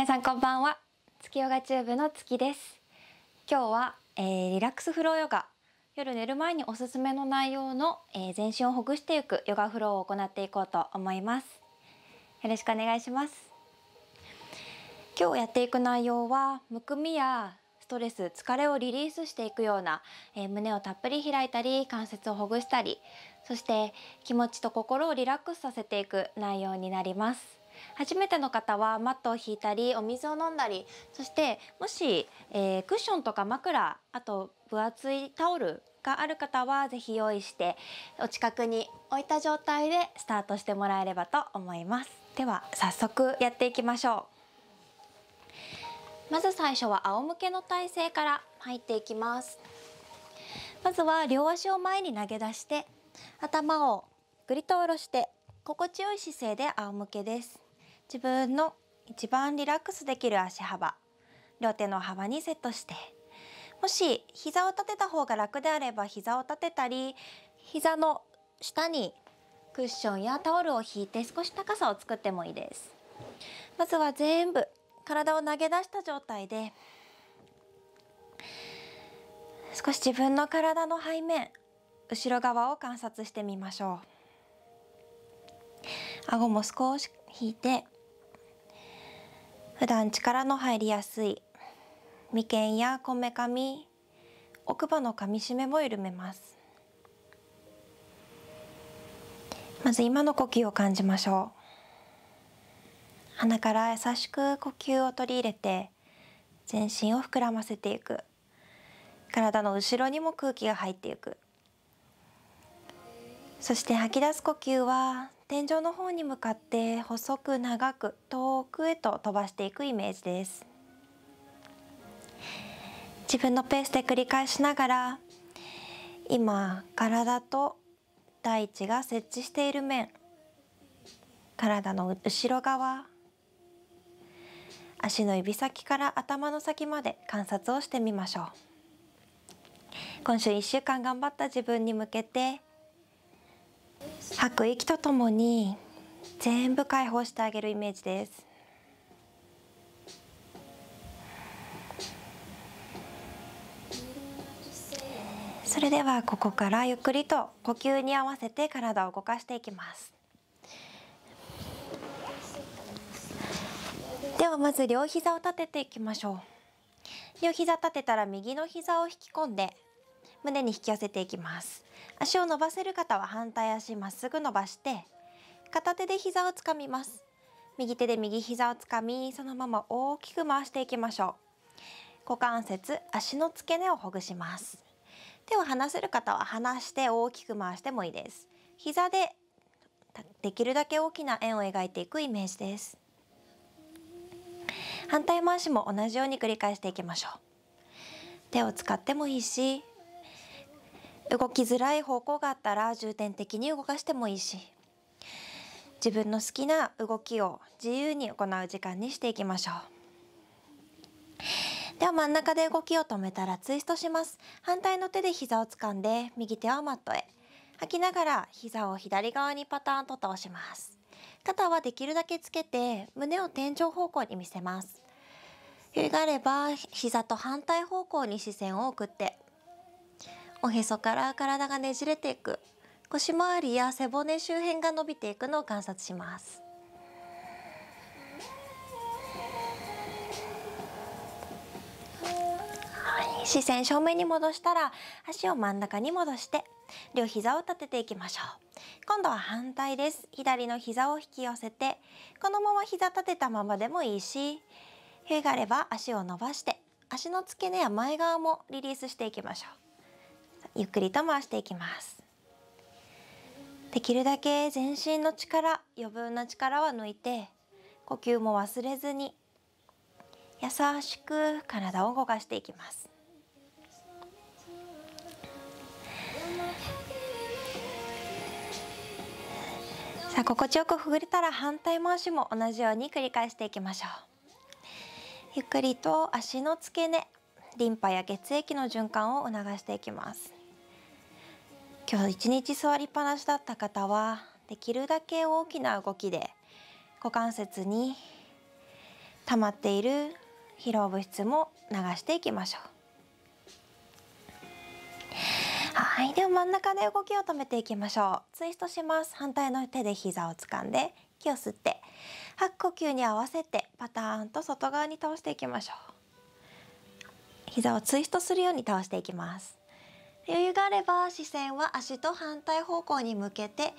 皆さんこんばんは。月ヨガチューブの月です。今日は、リラックスフローヨガ、夜寝る前におすすめの内容の、全身をほぐしていくヨガフローを行っていこうと思います。よろしくお願いします。今日やっていく内容は、むくみやストレス、疲れをリリースしていくような、胸をたっぷり開いたり、関節をほぐしたり、そして気持ちと心をリラックスさせていく内容になります。初めての方はマットを引いたりお水を飲んだり、そしてもし、クッションとか枕、あと分厚いタオルがある方はぜひ用意してお近くに置いた状態でスタートしてもらえればと思います。では早速やっていきましょう。まず最初は仰向けの体勢から入っていきます。まずは両足を前に投げ出して頭をぐりと下ろして心地よい姿勢で仰向けです。自分の一番リラックスできる足幅、両手の幅にセットして、もし膝を立てた方が楽であれば膝を立てたり、膝の下にクッションやタオルを引いて少し高さを作ってもいいです。まずは全部体を投げ出した状態で、少し自分の体の背面、後ろ側を観察してみましょう。顎も少し引いて、普段力の入りやすい眉間やこめかみ、奥歯の噛み締めも緩めます。まず今の呼吸を感じましょう。鼻から優しく呼吸を取り入れて全身を膨らませていく。体の後ろにも空気が入っていく。そして吐き出す呼吸は天井の方に向かって細く長く遠くへと飛ばしていくイメージです。自分のペースで繰り返しながら、今体と大地が接地している面、体の後ろ側、足の指先から頭の先まで観察をしてみましょう。今週1週間頑張った自分に向けて、吐く息とともに全部解放してあげるイメージです。それではここからゆっくりと呼吸に合わせて体を動かしていきます。ではまず両膝を立てていきましょう。両膝立てたら右の膝を引き込んで胸に引き寄せていきます。足を伸ばせる方は反対足まっすぐ伸ばして片手で膝をつかみます。右手で右膝をつかみ、そのまま大きく回していきましょう。股関節、足の付け根をほぐします。手を離せる方は離して大きく回してもいいです。膝でできるだけ大きな円を描いていくイメージです。反対回しも同じように繰り返していきましょう。手を使ってもいいし、動きづらい方向があったら重点的に動かしてもいいし、自分の好きな動きを自由に行う時間にしていきましょう。では真ん中で動きを止めたらツイストします。反対の手で膝を掴んで右手はマットへ。吐きながら膝を左側にパターンと倒します。肩はできるだけつけて胸を天井方向に見せます。余裕があれば膝と反対方向に視線を送って、おへそから体がねじれていく、腰回りや背骨周辺が伸びていくのを観察します。視線正面に戻したら足を真ん中に戻して両膝を立てていきましょう。今度は反対です。左の膝を引き寄せて、このまま膝立てたままでもいいし、余裕があれば足を伸ばして足の付け根や前側もリリースしていきましょう。ゆっくりと回していきます。できるだけ全身の力、余分な力は抜いて、呼吸も忘れずに優しく体を動かしていきます。さあ、心地よくほぐれたら反対回しも同じように繰り返していきましょう。ゆっくりと足の付け根、リンパや血液の循環を促していきます。今日一日座りっぱなしだった方はできるだけ大きな動きで股関節に溜まっている疲労物質も流していきましょう。はい、では真ん中で動きを止めていきましょう。ツイストします。反対の手で膝を掴んで息を吸って、吐く呼吸に合わせてパターンと外側に倒していきましょう。膝をツイストするように倒していきます。余裕があれば視線は足と反対方向に向けて、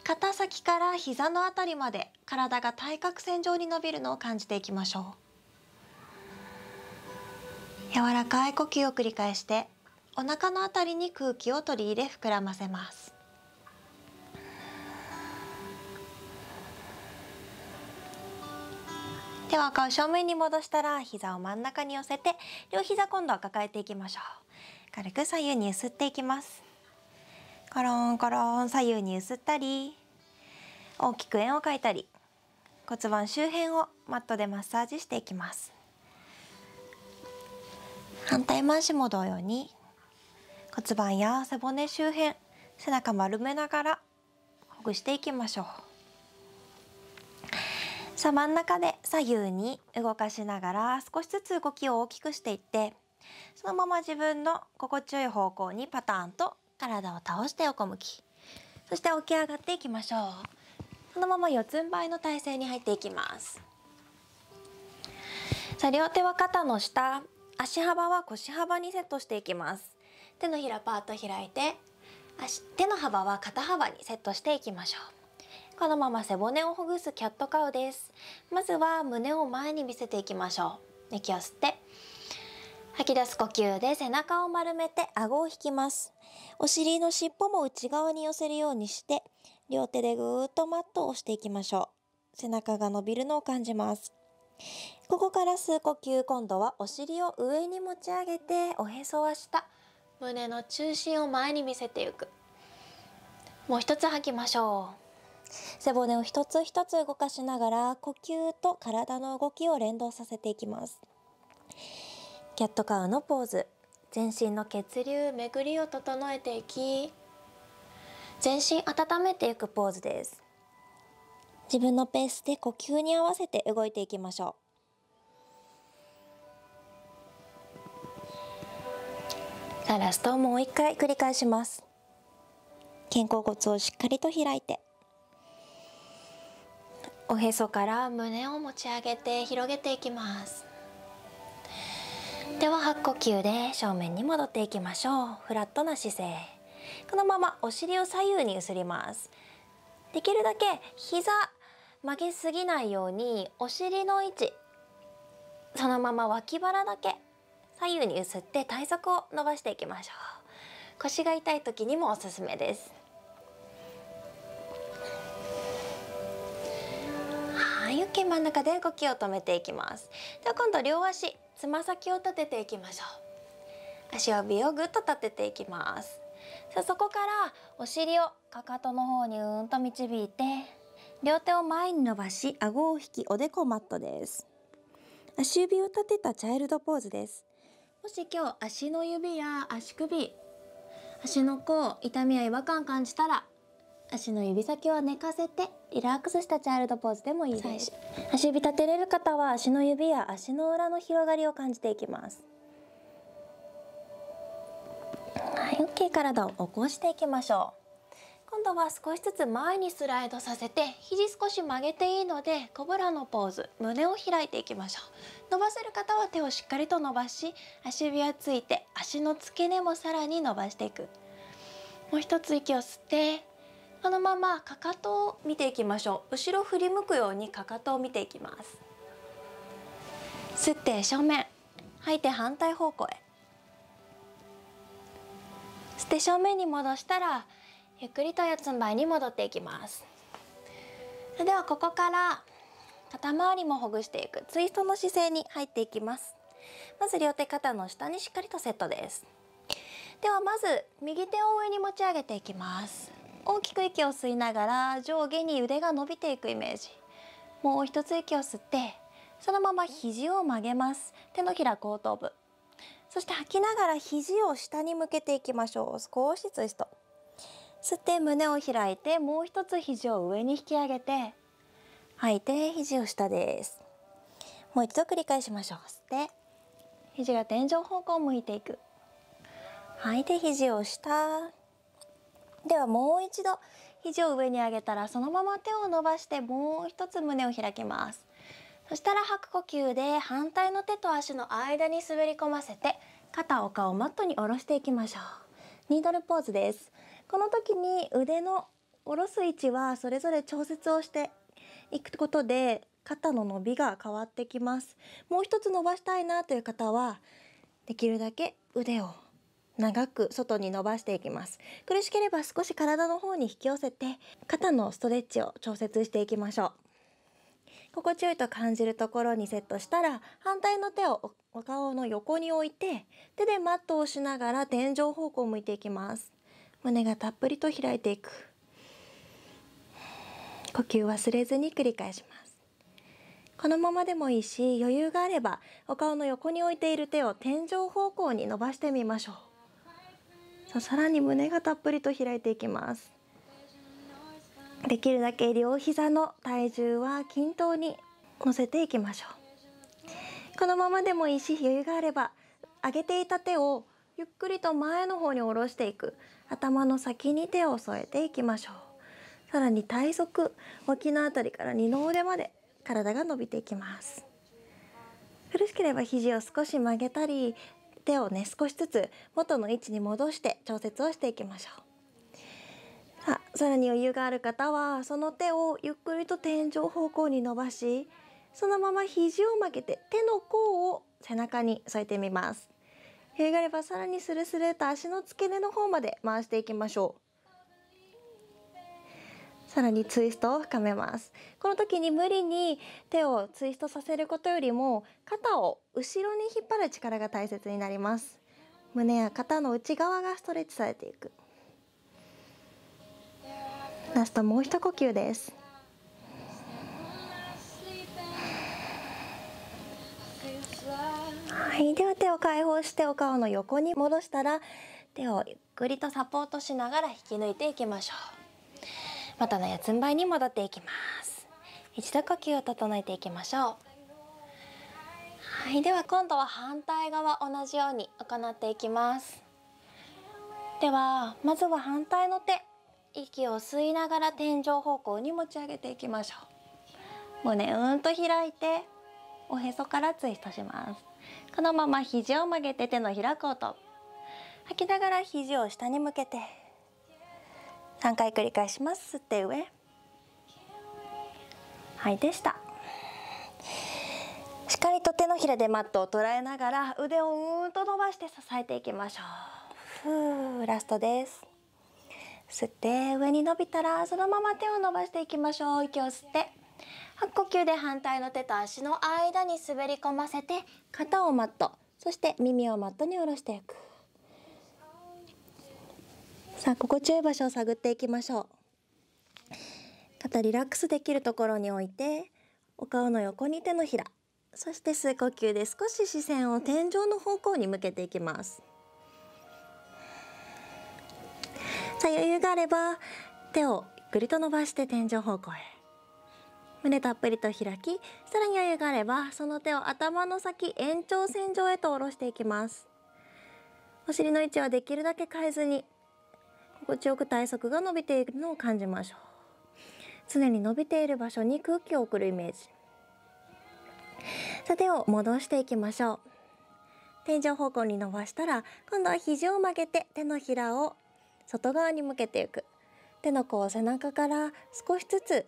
肩先から膝のあたりまで体が対角線上に伸びるのを感じていきましょう。柔らかい呼吸を繰り返してお腹のあたりに空気を取り入れ膨らませます。手は顔正面に戻したら膝を真ん中に寄せて、両膝今度は抱えていきましょう。軽く左右にゆすっていきます。コロンコロン左右にゆすったり、大きく円を描いたり、骨盤周辺をマットでマッサージしていきます。反対回しも同様に骨盤や背骨周辺、背中丸めながらほぐしていきましょう。さあ真ん中で左右に動かしながら少しずつ動きを大きくしていって、そのまま自分の心地よい方向にパターンと体を倒して横向き、そして起き上がっていきましょう。そのまま四つん這いの体勢に入っていきます。さあ両手は肩の下、足幅は腰幅にセットしていきます。手のひらパーッと開いて、手の幅は肩幅にセットしていきましょう。このまま背骨をほぐすキャットカウです。まずは胸を前に見せていきましょう。息を吸って吐き出す呼吸で背中を丸めて顎を引きます。お尻の尻尾も内側に寄せるようにして、両手でぐーっとマットを押していきましょう。背中が伸びるのを感じます。ここから吸う呼吸、今度はお尻を上に持ち上げて、おへそは下、胸の中心を前に見せていく。もう一つ吐きましょう。背骨を一つ一つ動かしながら呼吸と体の動きを連動させていきます。キャットカウのポーズ、全身の血流巡りを整えていき、全身温めていくポーズです。自分のペースで呼吸に合わせて動いていきましょう。さあラストもう一回繰り返します。肩甲骨をしっかりと開いて、おへそから胸を持ち上げて広げていきます。では吐く呼吸で正面に戻っていきましょう。フラットな姿勢。このままお尻を左右に揺すります。できるだけ膝曲げすぎないように、お尻の位置そのまま脇腹だけ左右に揺すって体側を伸ばしていきましょう。腰が痛い時にもおすすめです。はい、OK、真ん中で動きを止めていきます。では今度両足、つま先を立てていきましょう。足指をぐっと立てていきます。さあそこからお尻をかかとの方にうんと導いて、両手を前に伸ばし顎を引き、おでこマットです。足指を立てたチャイルドポーズです。もし今日足の指や足首、足の甲、痛みや違和感感じたら、足の指先は寝かせてリラックスしたチャイルドポーズでもいいです。足指立てれる方は足の指や足の裏の広がりを感じていきます。はい、OK、体を起こしていきましょう。今度は少しずつ前にスライドさせて、肘少し曲げていいのでコブラのポーズ、胸を開いていきましょう。伸ばせる方は手をしっかりと伸ばし、足指はついて足の付け根もさらに伸ばしていく。もう一つ息を吸って、このままかかとを見ていきましょう。後ろ振り向くようにかかとを見ていきます。吸って正面、吐いて反対方向へ。吸って正面に戻したら、ゆっくりと四つん這いに戻っていきます。ではここから肩周りもほぐしていくツイストの姿勢に入っていきます。まず両手肩の下にしっかりとセットです。ではまず右手を上に持ち上げていきます。大きく息を吸いながら上下に腕が伸びていくイメージ。もう一つ息を吸って、そのまま肘を曲げます。手のひら後頭部。そして吐きながら肘を下に向けていきましょう。少しツイスト。吸って胸を開いて、もう一つ肘を上に引き上げて、吐いて肘を下です。もう一度繰り返しましょう。吸って肘が天井方向を向いていく。吐いて肘を下。ではもう一度肘を上に上げたら、そのまま手を伸ばしてもう一つ胸を開きます。そしたら吐く呼吸で反対の手と足の間に滑り込ませて、肩、お顔をマットに下ろしていきましょう。ニードルポーズです。この時に腕の下ろす位置はそれぞれ調節をしていくことで、肩の伸びが変わってきます。もう一つ伸ばしたいなという方は、できるだけ腕を長く外に伸ばしていきます。苦しければ少し体の方に引き寄せて、肩のストレッチを調節していきましょう。心地よいと感じるところにセットしたら、反対の手をお顔の横に置いて、手でマットを押しながら天井方向を向いていきます。胸がたっぷりと開いていく。呼吸忘れずに繰り返します。このままでもいいし、余裕があればお顔の横に置いている手を天井方向に伸ばしてみましょう。さらに胸がたっぷりと開いていきます。できるだけ両膝の体重は均等に乗せていきましょう。このままでもいいし、余裕があれば上げていた手をゆっくりと前の方に下ろしていく。頭の先に手を添えていきましょう。さらに体側、脇のあたりから二の腕まで体が伸びていきます。苦しければ肘を少し曲げたり、手を少しずつ元の位置に戻して調節をしていきましょう。さらに余裕がある方は、その手をゆっくりと天井方向に伸ばし、そのまま肘を曲げて手の甲を背中に添えてみます。余裕があればさらにスルスルと足の付け根の方まで回していきましょう。さらにツイストを深めます。この時に無理に手をツイストさせることよりも、肩を後ろに引っ張る力が大切になります。胸や肩の内側がストレッチされていく。ラストもう一呼吸です。はい、では手を解放してお顔の横に戻したら、手をゆっくりとサポートしながら引き抜いていきましょう。元の四つん這いに戻っていきます。一度呼吸を整えていきましょう。はい、では今度は反対側同じように行っていきます。ではまずは反対の手、息を吸いながら天井方向に持ち上げていきましょう。胸うんと開いておへそからツイストします。このまま肘を曲げて手のひらこうと吐きながら肘を下に向けて3回繰り返します。吸って上、吐いて下。しっかりと手のひらでマットを捉えながら腕をうんと伸ばして支えていきましょう。ラストです。吸って上に伸びたらそのまま手を伸ばしていきましょう。息を吸って吐く呼吸で反対の手と足の間に滑り込ませて、肩をマット、そして耳をマットに下ろしていく。さあ心地よい場所を探っていきましょう。肩リラックスできるところに置いて、お顔の横に手のひら、そして吸う呼吸で少し視線を天井の方向に向けていきます。さあ余裕があれば手をゆっくりと伸ばして天井方向へ。胸たっぷりと開き、さらに余裕があればその手を頭の先、延長線上へと下ろしていきます。お尻の位置はできるだけ変えずに、心地よく体側が伸びているのを感じましょう。常に伸びている場所に空気を送るイメージ。さあ手を戻していきましょう。天井方向に伸ばしたら、今度は肘を曲げて手のひらを外側に向けていく。手の甲を背中から少しずつ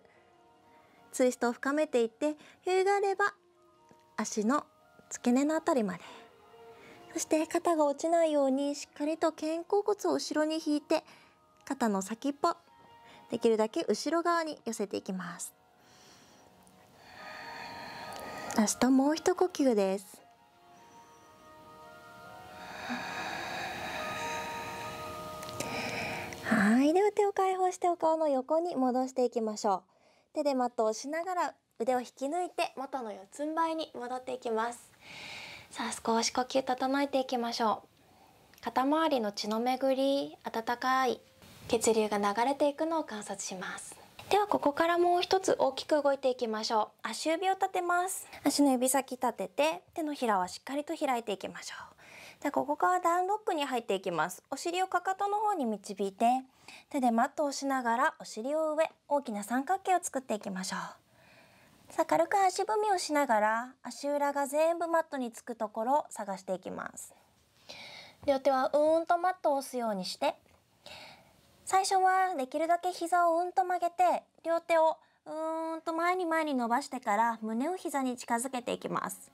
ツイストを深めていって、余裕があれば足の付け根のあたりまで、そして肩が落ちないようにしっかりと肩甲骨を後ろに引いて、肩の先っぽできるだけ後ろ側に寄せていきます。ラストもう一呼吸です。はい、では手を解放してお顔の横に戻していきましょう。手でマットを押しながら腕を引き抜いて元の四つん這いに戻っていきます。さあ少し呼吸整えていきましょう。肩周りの血の巡り、温かい血流が流れていくのを観察します。ではここからもう一つ大きく動いていきましょう。足指を立てます。足の指先立てて、手のひらはしっかりと開いていきましょう。ではここからダウンロックに入っていきます。お尻をかかとの方に導いて、手でマットを押しながらお尻を上、大きな三角形を作っていきましょう。さあ軽く足踏みをしながら、足裏が全部マットにつくところを探していきます。両手はとマットを押すようにして、最初はできるだけ膝をと曲げて、両手をと前に伸ばしてから胸を膝に近づけていきます。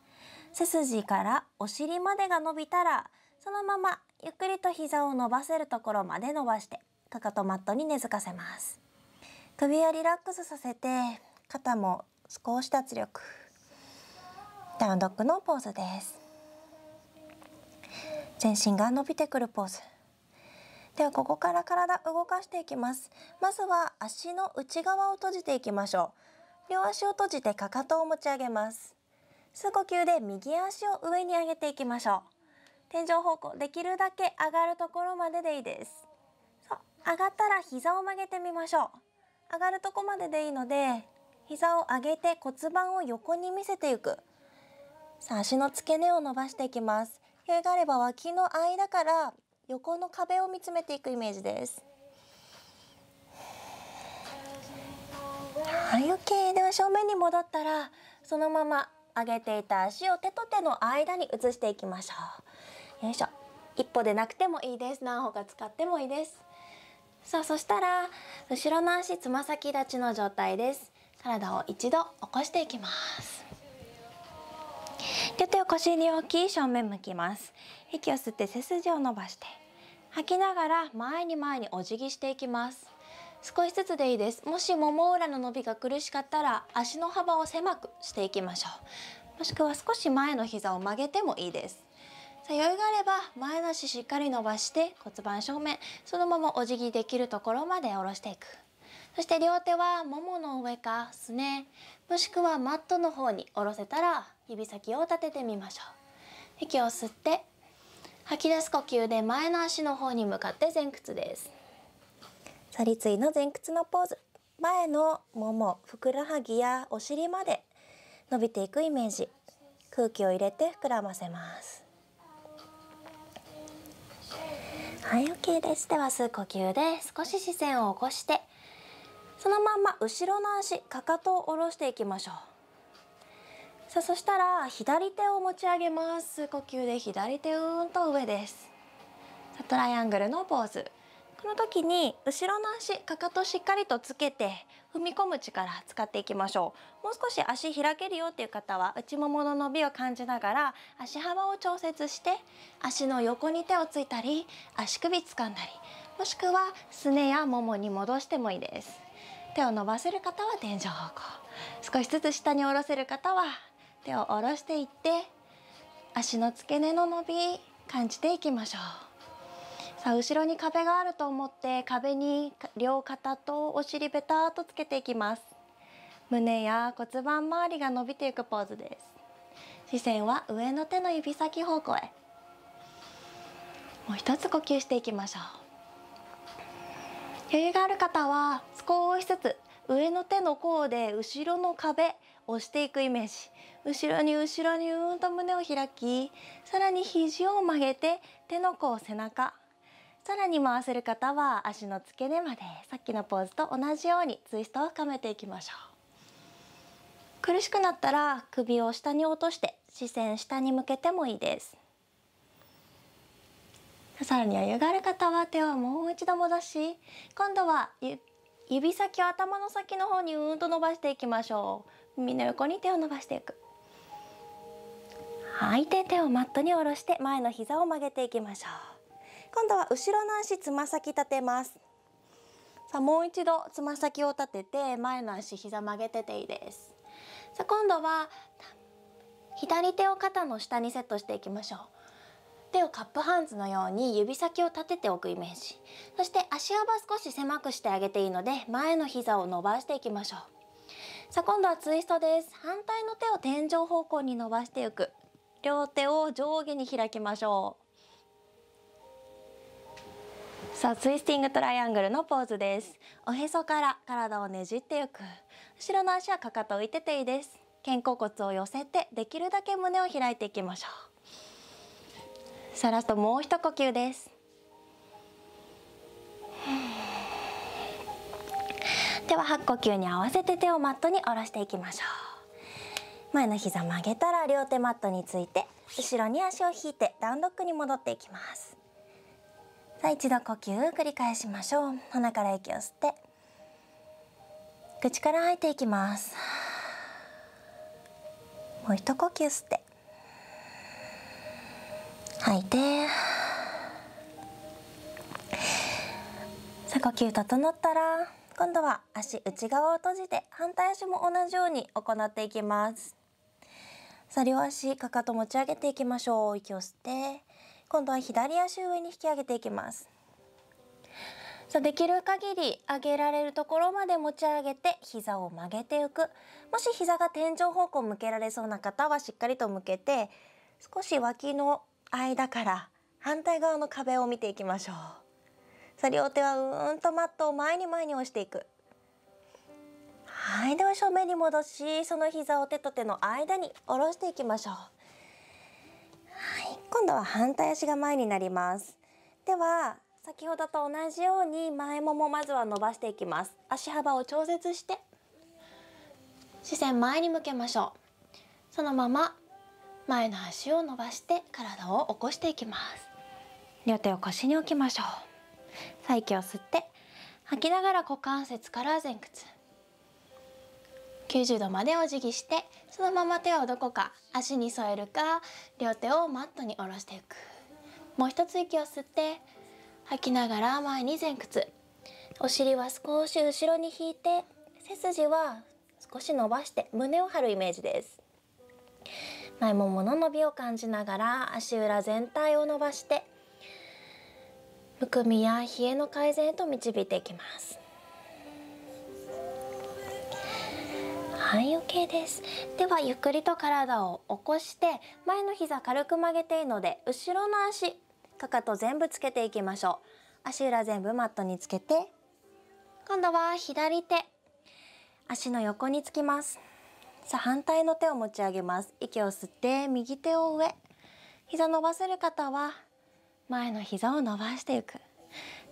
背筋からお尻までが伸びたら、そのままゆっくりと膝を伸ばせるところまで伸ばして、かかとマットに根付かせます。首をリラックスさせて、肩も少し脱力。ダウンドッグのポーズです。全身が伸びてくるポーズ。ではここから体動かしていきます。まずは足の内側を閉じていきましょう。両足を閉じてかかとを持ち上げます。吸う呼吸で右足を上に上げていきましょう。天井方向、できるだけ上がるところまででいいです。上がったら膝を曲げてみましょう。上がるとこまででいいので、膝を上げて骨盤を横に見せていく。さあ足の付け根を伸ばしていきます。余裕があれば脇の間から横の壁を見つめていくイメージです。はい、OK。では正面に戻ったら、そのまま上げていた足を手と手の間に移していきましょう。よいしょ。一歩でなくてもいいです。何歩か使ってもいいです。さあ、そしたら後ろの足つま先立ちの状態です。体を一度起こしていきます。両手を腰に置き、正面向きます。息を吸って背筋を伸ばして、吐きながら前にお辞儀していきます。少しずつでいいです。もしもも裏の伸びが苦しかったら、足の幅を狭くしていきましょう。もしくは少し前の膝を曲げてもいいです。さあ余裕があれば前の足しっかり伸ばして骨盤正面、そのままお辞儀できるところまで下ろしていく。そして両手はももの上かすね、もしくはマットの方に下ろせたら指先を立ててみましょう。息を吸って吐き出す呼吸で前の足の方に向かって前屈です。さあ立位の前屈のポーズ。前のもも、ふくらはぎやお尻まで伸びていくイメージ。空気を入れて膨らませます。はい、OK です。では吸う呼吸で少し視線を起こして、そのまま後ろの足、かかとを下ろしていきましょう。さあそしたら左手を持ち上げます。吸う呼吸で左手と上です。さあトライアングルのポーズ。この時に後ろの足、かかとしっかりとつけて踏み込む力使っていきましょう。もう少し足開けるよっていう方は内ももの伸びを感じながら足幅を調節して、足の横に手をついたり足首掴んだり、もしくはすねやももに戻してもいいです。手を伸ばせる方は天井方向、少しずつ下に下ろせる方は手を下ろしていって足の付け根の伸び感じていきましょう。さあ後ろに壁があると思って壁に両肩とお尻ベターっとつけていきます。胸や骨盤周りが伸びていくポーズです。視線は上の手の指先方向へ。もう一つ呼吸していきましょう。余裕がある方は少しずつ上の手の甲で後ろの壁押していくイメージ。後ろにと胸を開き、さらに肘を曲げて手の甲を背中、さらに回せる方は足の付け根までさっきのポーズと同じようにツイストを深めていきましょう。苦しくなったら首を下に落として視線下に向けてもいいです。さらに余裕がある方は手をもう一度戻し、今度は指先を頭の先の方にと伸ばしていきましょう。耳の横に手を伸ばしていく。吐いて手をマットに下ろして前の膝を曲げていきましょう。今度は後ろの足つま先立てます。さあもう一度つま先を立てて前の足膝曲げてていいです。さあ今度は左手を肩の下にセットしていきましょう。手をカップハンズのように指先を立てておくイメージ。そして足幅少し狭くしてあげていいので前の膝を伸ばしていきましょう。さあ今度はツイストです。反対の手を天井方向に伸ばしていく。両手を上下に開きましょう。さあツイスティングトライアングルのポーズです。おへそから体をねじっていく。後ろの足はかかと浮いてていいです。肩甲骨を寄せてできるだけ胸を開いていきましょう。さあラストもう一呼吸です。では吐く呼吸に合わせて手をマットに下ろしていきましょう。前の膝曲げたら両手マットについて後ろに足を引いてダウンドッグに戻っていきます。さあ一度呼吸繰り返しましょう。鼻から息を吸って口から吐いていきます。もう一呼吸吸って吐いて、さあ呼吸整ったら今度は足内側を閉じて反対足も同じように行っていきます。さあ両足かかと持ち上げていきましょう。息を吸って今度は左足を上に引き上げていきます。さあできる限り上げられるところまで持ち上げて膝を曲げていく。もし膝が天井方向向けられそうな方はしっかりと向けて少し脇の間から反対側の壁を見ていきましょう。さあ両手はとマットを前に押していく。はい、では正面に戻しその膝を手と手の間に下ろしていきましょう。はい、今度は反対足が前になります。では先ほどと同じように前ももまずは伸ばしていきます。足幅を調節して視線前に向けましょう。そのまま前の足を伸ばして体を起こしていきます。両手を腰に置きましょう。さあ息を吸って吐きながら股関節から前屈90度までお辞儀して、そのまま手をどこか足に添えるか両手をマットに下ろしていく。もう一つ息を吸って吐きながら前に前屈。お尻は少し後ろに引いて背筋は少し伸ばして胸を張るイメージです。前ももの伸びを感じながら足裏全体を伸ばしてむくみや冷えの改善へと導いていきます。はい、OK です。ではゆっくりと体を起こして前の膝軽く曲げていいので後ろの足かかと全部つけていきましょう。足裏全部マットにつけて今度は左手足の横につきます。さあ反対の手を持ち上げます。息を吸って右手を上、膝伸ばせる方は前の膝を伸ばしていく。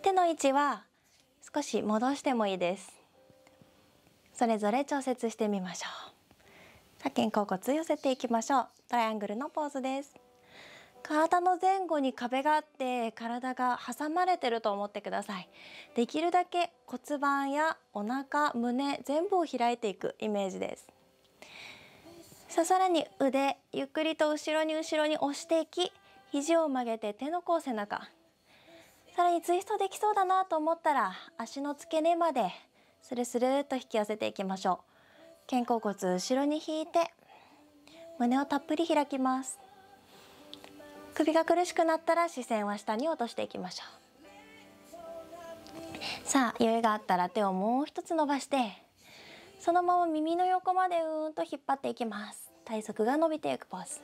手の位置は少し戻してもいいです。それぞれ調節してみましょう。さあ肩甲骨寄せていきましょう。トライアングルのポーズです。体の前後に壁があって体が挟まれてると思ってください。できるだけ骨盤やお腹、胸全部を開いていくイメージです。さあさらに腕ゆっくりと後ろに押していき、肘を曲げて手の甲背中、さらにツイストできそうだなと思ったら足の付け根までスルスルっと引き寄せていきましょう。肩甲骨後ろに引いて胸をたっぷり開きます。首が苦しくなったら視線は下に落としていきましょう。さあ余裕があったら手をもう一つ伸ばしてそのまま耳の横までと引っ張っていきます。体側が伸びていくポーズ。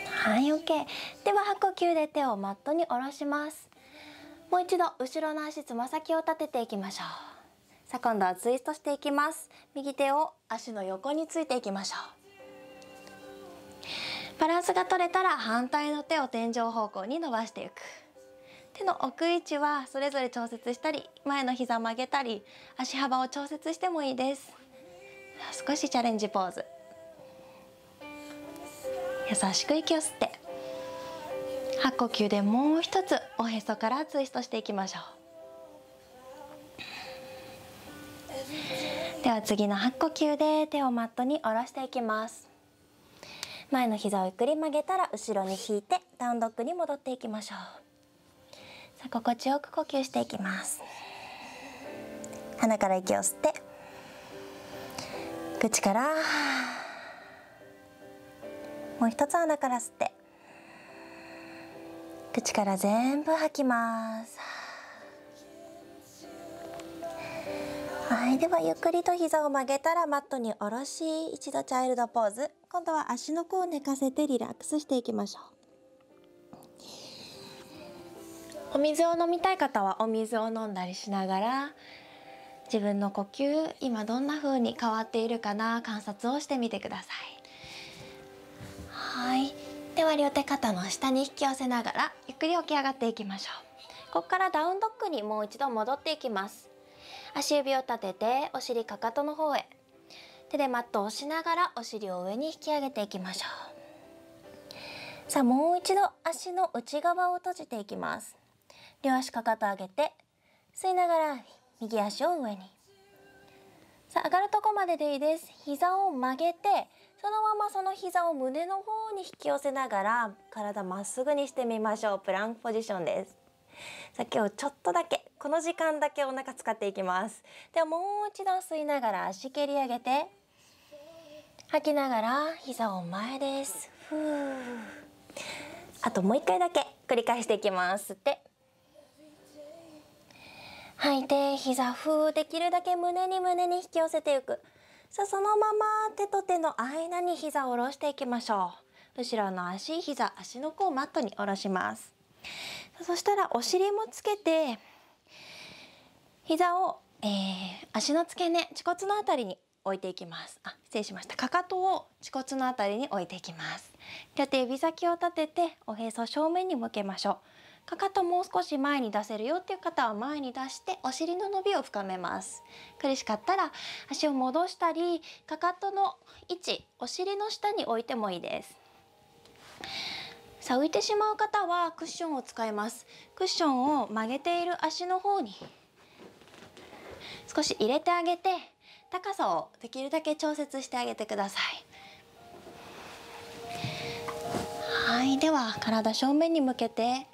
はい、OK。では吐く呼吸で手をマットに下ろします。もう一度後ろの足つま先を立てていきましょう。さあ今度はツイストしていきます。右手を足の横についていきましょう。バランスが取れたら反対の手を天井方向に伸ばしていく。手の置く位置はそれぞれ調節したり前の膝曲げたり足幅を調節してもいいです。少しチャレンジポーズ。優しく息を吸って吐く呼吸でもう一つおへそからツイストしていきましょう。では次の吐く呼吸で手をマットに下ろしていきます。前の膝をゆっくり曲げたら後ろに引いてダウンドッグに戻っていきましょう。さあ心地よく呼吸していきます。鼻から息を吸って口からもう一つ鼻から吸って口から全部吐きます。はい、ではゆっくりと膝を曲げたらマットに下ろし一度チャイルドポーズ。今度は足の甲を寝かせてリラックスしていきましょお水を飲みたい方はお水を飲んだりしながら、自分の呼吸今どんな風に変わっているかな観察をしてみてください。はい、では両手肩の下に引き寄せながらゆっくり起き上がっていきましょう。ここからダウンドッグにもう一度戻っていきます。足指を立ててお尻かかとの方へ、手でマットを押しながらお尻を上に引き上げていきましょう。さあもう一度足の内側を閉じていきます。両足かかと上げて吸いながら右足を上に。さあ上がるとこまででいいです。膝を曲げてそのままその膝を胸の方に引き寄せながら体まっすぐにしてみましょう。プランクポジションです。さあ今日ちょっとだけこの時間だけお腹使っていきます。ではもう一度吸いながら足蹴り上げて吐きながら膝を前です。ふー。あともう一回だけ繰り返していきます。吸って吐いて膝ふー。できるだけ胸に引き寄せていく。さあそのまま手と手の間に膝を下ろしていきましょう。後ろの足、膝、足の甲をマットに下ろします。そしたらお尻もつけて膝を、足の付け根、恥骨のあたりに置いていきます。失礼しました。かかとを恥骨のあたりに置いていきます。両手指先を立てておへそ正面に向けましょう。かかともう少し前に出せるよっていう方は前に出してお尻の伸びを深めます。苦しかったら足を戻したり、かかとの位置、お尻の下に置いてもいいです。さあ浮いてしまう方はクッションを使います。クッションを曲げている足の方に少し入れてあげて、高さをできるだけ調節してあげてください。はい、では体正面に向けて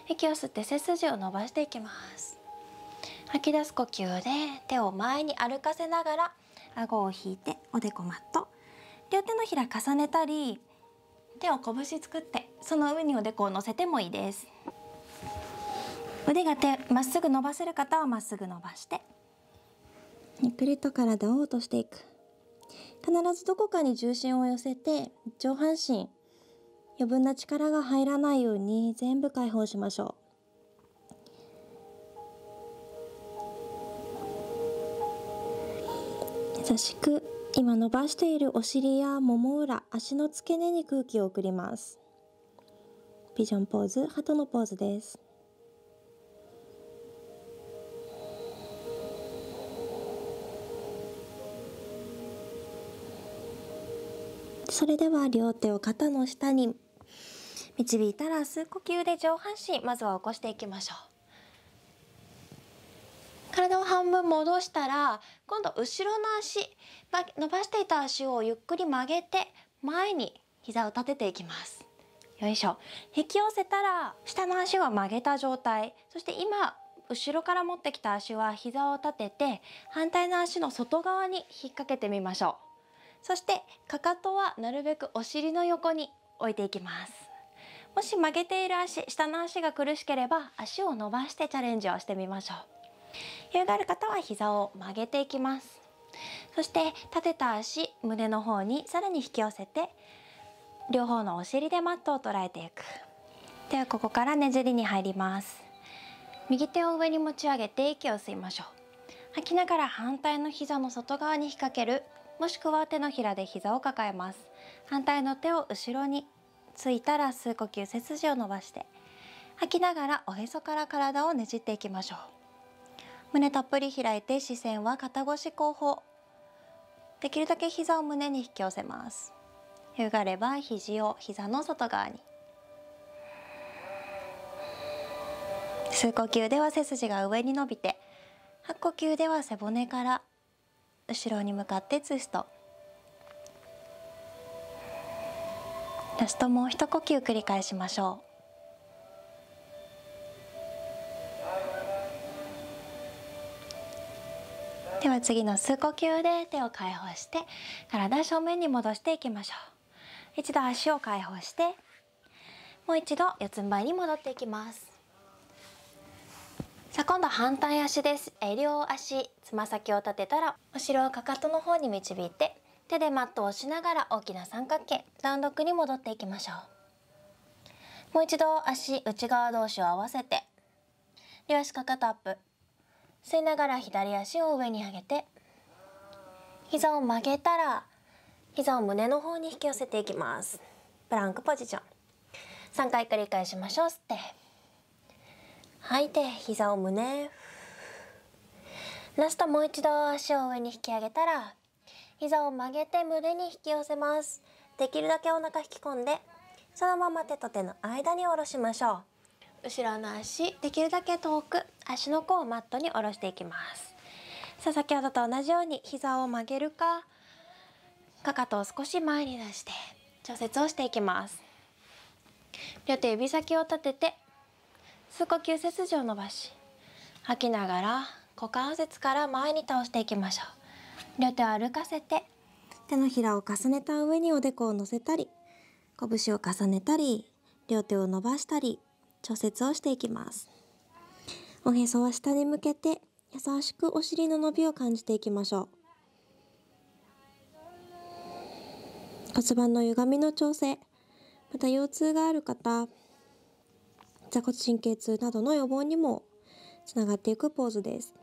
息を吸って背筋を伸ばしていきます。吐き出す呼吸で手を前に歩かせながら顎を引いておでこマット、両手のひら重ねたり手を拳作ってその上におでこを乗せてもいいです。腕がまっすぐ伸ばせる方はまっすぐ伸ばしてゆっくりと体を落としていく。必ずどこかに重心を寄せて上半身余分な力が入らないように全部解放しましょう。優しく今伸ばしているお尻やもも裏、足の付け根に空気を送ります。ピジョンポーズ、鳩のポーズです。それでは両手を肩の下に導いたら吸う呼吸で上半身まずは起こしていきましょう。体を半分戻したら今度後ろの足、伸ばしていた足をゆっくり曲げて前に膝を立てていきます。よいしょ。引き寄せたら下の足は曲げた状態、そして今後ろから持ってきた足は膝を立てて反対の足の外側に引っ掛けてみましょう。そしてかかとはなるべくお尻の横に置いていきます。もし曲げている足、下の足が苦しければ足を伸ばしてチャレンジをしてみましょう。余裕がある方は膝を曲げていきます。そして立てた足、胸の方にさらに引き寄せて両方のお尻でマットを捉えていく。ではここからねじりに入ります。右手を上に持ち上げて息を吸いましょう。吐きながら反対の膝の外側に引っ掛ける、もしくは手のひらで膝を抱えます。反対の手を後ろについたら吸う呼吸、背筋を伸ばして吐きながらおへそから体をねじっていきましょう。胸たっぷり開いて視線は肩越し後方。できるだけ膝を胸に引き寄せます。余裕があれば肘を膝の外側に。吸う呼吸では背筋が上に伸びて、吐く呼吸では背骨から後ろに向かってツイスト。ラストもう一呼吸繰り返しましょう。では次の吸う呼吸で手を解放して体正面に戻していきましょう。一度足を解放してもう一度四つん這いに戻っていきます。さあ今度反対足です。両足つま先を立てたら後ろをかかとの方に導いて手でマットを押しながら大きな三角形ダウンドッグに戻っていきましょう。もう一度足内側同士を合わせて両足かかとアップ。吸いながら左足を上に上げて、膝を曲げたら膝を胸の方に引き寄せていきます。プランクポジション3回繰り返しましょう。吸って吐いて、膝を胸。ラストもう一度足を上に引き上げたら膝を曲げて胸に引き寄せます。できるだけお腹引き込んで、そのまま手と手の間に下ろしましょう。後ろの足できるだけ遠く、足の甲をマットに下ろしていきます。さあ先ほどと同じように膝を曲げるかかかとを少し前に出して調節をしていきます。両手指先を立てて吸う呼吸、背筋を伸ばし、吐きながら股関節から前に倒していきましょう。両手を歩かせて、手のひらを重ねた上におでこを乗せたり、拳を重ねたり、両手を伸ばしたり調節をしていきます。おへそは下に向けて優しくお尻の伸びを感じていきましょう。骨盤の歪みの調整、また腰痛がある方、座骨神経痛などの予防にもつながっていくポーズです。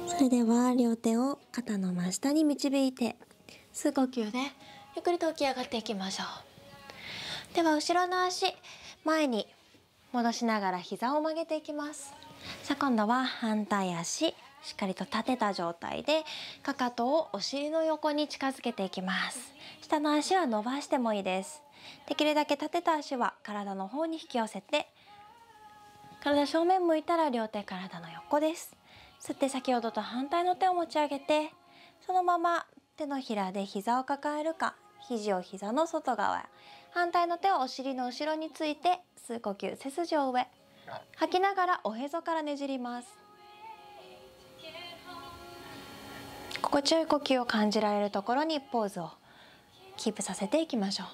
それでは両手を肩の真下に導いて、吸う呼吸でゆっくりと起き上がっていきましょう。では後ろの足前に戻しながら膝を曲げていきます。さあ今度は反対足しっかりと立てた状態でかかとをお尻の横に近づけていきます。下の足は伸ばしてもいいです。できるだけ立てた足は体の方に引き寄せて、体正面向いたら両手体の横です。吸って先ほどと反対の手を持ち上げて、そのまま手のひらで膝を抱えるか、肘を膝の外側へ、反対の手をお尻の後ろについて吸う呼吸、背筋を上、吐きながらおへそからねじります。心地よい呼吸を感じられるところにポーズをキープさせていきましょう。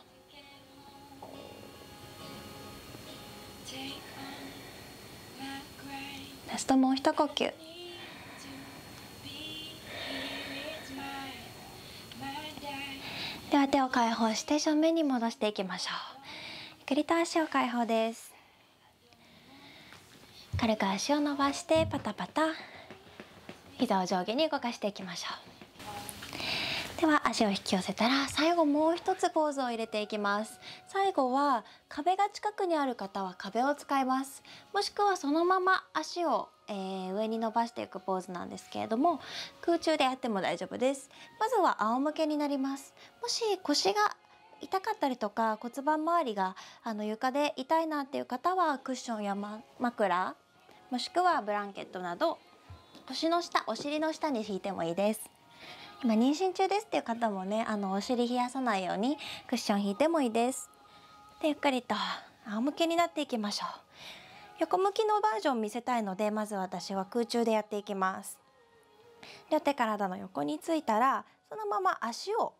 ラストもう一呼吸。では手を解放して正面に戻していきましょう。ゆっくりと足を解放です。軽く足を伸ばしてパタパタ、膝を上下に動かしていきましょう。では足を引き寄せたら最後もう一つポーズを入れていきます。最後は壁が近くにある方は壁を使います。もしくはそのまま足を上に伸ばしていくポーズなんですけれども、空中でやっても大丈夫です。まずは仰向けになります。もし腰が痛かったりとか骨盤周りが床で痛いなっていう方はクッションや、枕もしくはブランケットなど腰の下、お尻の下に引いてもいいです。今妊娠中ですっていう方もね、お尻冷やさないようにクッション引いてもいいです。でゆっくりと仰向けになっていきましょう。横向きのバージョン見せたいので、まず私は空中でやっていきます。両手体の横についたら、そのまま足を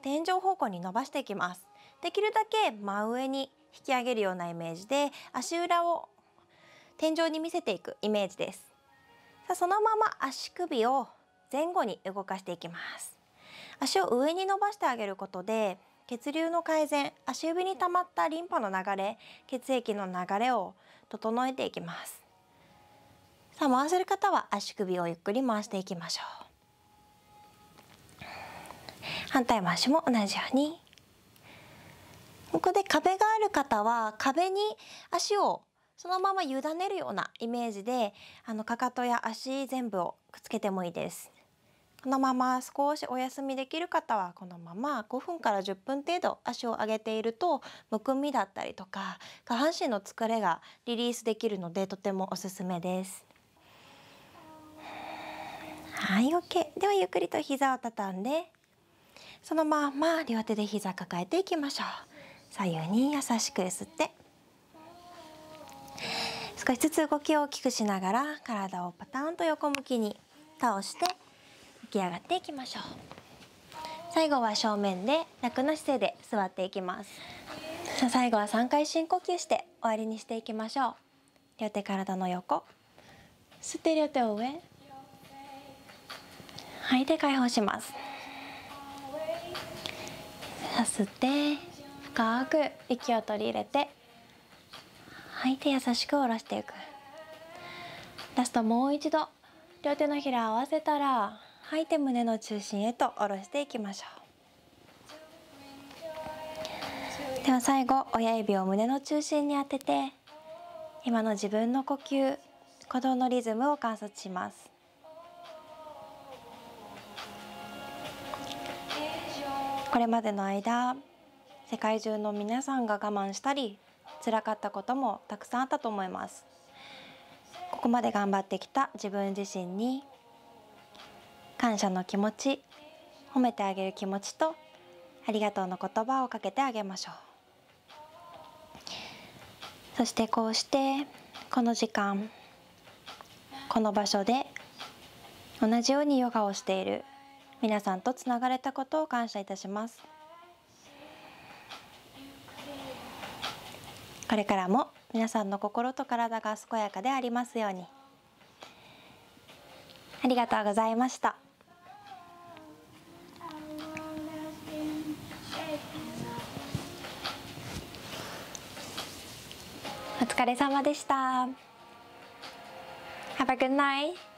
天井方向に伸ばしていきます。できるだけ真上に引き上げるようなイメージで足裏を天井に見せていくイメージです。さあそのまま足首を前後に動かしていきます。足を上に伸ばしてあげることで血流の改善、足指に溜まったリンパの流れ、血液の流れを整えていきます。さあ回せる方は足首をゆっくり回していきましょう。反対も足も同じように。ここで壁がある方は壁に足をそのまま委ねるようなイメージでかかとや足全部をくっつけてもいいです。このまま少しお休みできる方はこのまま5分から10分程度足を上げているとむくみだったりとか下半身の疲れがリリースできるのでとてもおすすめです。はい、OK。ではゆっくりと膝を畳んで、そのまま両手で膝抱えていきましょう。左右に優しくゆすって、少しずつ動きを大きくしながら体をパターンと横向きに倒して起き上がっていきましょう。最後は正面で楽な姿勢で座っていきます。さあ最後は3回深呼吸して終わりにしていきましょう。両手体の横、吸って両手を上、吐いて解放します。吸って深く息を取り入れて、吐いて優しく下ろしていく。ラストもう一度両手のひらを合わせたら吐いて胸の中心へと下ろしていきましょう。では最後、親指を胸の中心に当てて、今の自分の呼吸、鼓動のリズムを観察します。これまでの間、世界中の皆さんが我慢したり辛かったこともたくさんあったと思います。ここまで頑張ってきた自分自身に感謝の気持ち、褒めてあげる気持ちとありがとうの言葉をかけてあげましょう。そしてこうしてこの時間、この場所で同じようにヨガをしている皆さんとつながれたことを感謝いたします。これからも皆さんの心と体が健やかでありますように。ありがとうございました。お疲れ様でした。Have a good night.